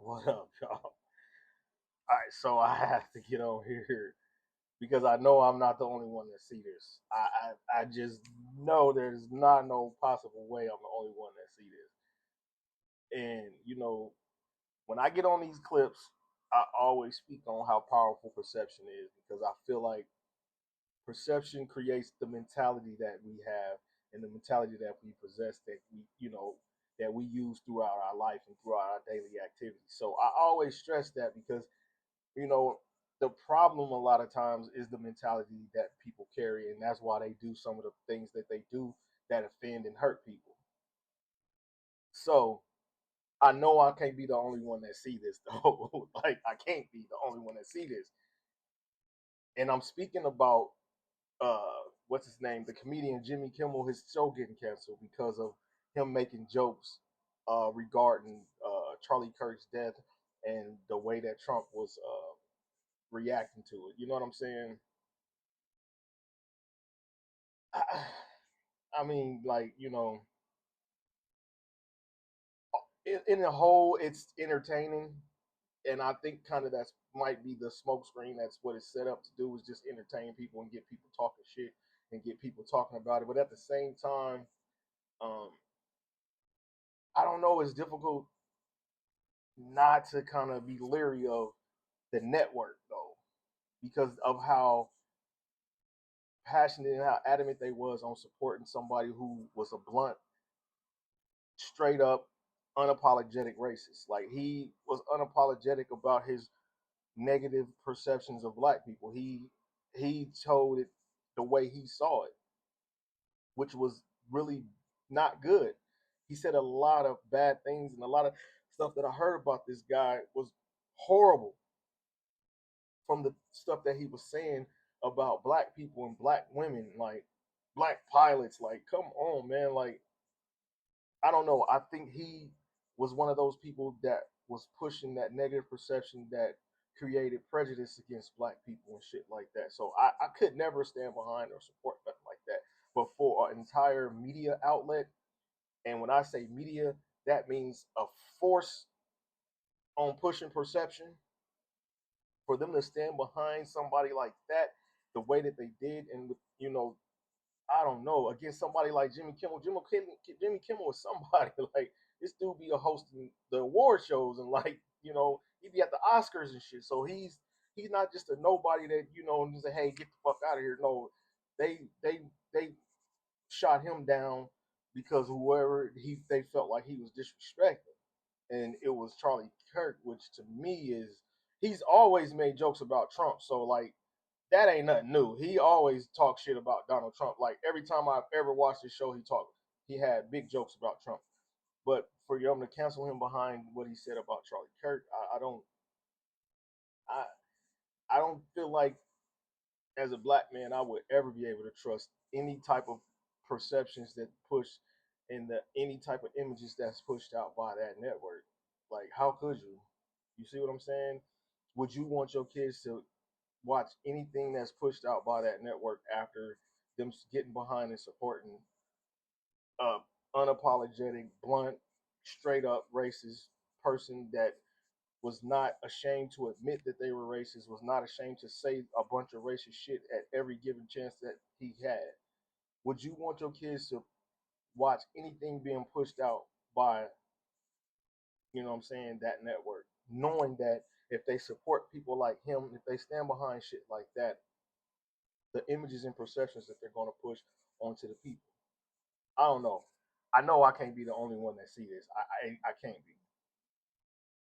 What up, y'all? All right, so I have to get on here because I know I'm not the only one that see this. I just know there's not no possible way I'm the only one that see this. And when I get on these clips, I always speak on how powerful perception is because I feel like perception creates the mentality that we have and the mentality that we possess that we use throughout our life and throughout our daily activities. So I always stress that because you know, the problem a lot of times is the mentality that people carry, and that's why they do some of the things that they do that offend and hurt people. So I know I can't be the only one that see this though. Like I can't be the only one that see this. And I'm speaking about what's his name, the comedian Jimmy Kimmel, his show getting canceled because of him making jokes regarding Charlie Kirk's death and the way that Trump was reacting to it. You know what I'm saying? I mean, like in the whole, it's entertaining, and I think kind of that's might be the smoke screen. That's what it's set up to do is just entertain people and get people talking shit and get people talking about it. But at the same time, um, I don't know. It's difficult not to kind of be leery of the network though, because of how passionate and how adamant they was on supporting somebody who was a blunt, straight up, unapologetic racist. Like he was unapologetic about his negative perceptions of black people. He told it the way he saw it, which was really not good. He said a lot of bad things and a lot of stuff that I heard about this guy was horrible from the stuff that he was saying about black people and black women, like black pilots. Like, come on, man. Like, I don't know. I think he was one of those people that was pushing that negative perception that created prejudice against black people and shit like that. So I could never stand behind or support nothing like that. But for an entire media outlet, and when I say media, that means a force on pushing perception, for them to stand behind somebody like that, the way that they did, and I don't know, against somebody like Jimmy Kimmel. Jimmy Kimmel is somebody like this dude be a hosting the award shows and like he be at the Oscars and shit. So he's not just a nobody that and say hey get the fuck out of here. No, they shot him down because whoever they felt like he was disrespecting, and it was Charlie Kirk, which to me is he's always made jokes about Trump. So like that ain't nothing new. He always talks shit about Donald Trump. Like every time I've ever watched his show, he had big jokes about Trump. But for them to cancel him behind what he said about Charlie Kirk, I I don't feel like as a black man I would ever be able to trust any type of perceptions that push in the any type of images that's pushed out by that network. Like how could you? You see what I'm saying? Would you want your kids to watch anything that's pushed out by that network after them getting behind and supporting a unapologetic, blunt, straight up racist person that was not ashamed to admit that they were racist, was not ashamed to say a bunch of racist shit at every given chance that he had. Would you want your kids to watch anything being pushed out by, what I'm saying, that network, knowing that if they support people like him, if they stand behind shit like that, the images and perceptions that they're going to push onto the people. I don't know. I know I can't be the only one that see this. I can't be.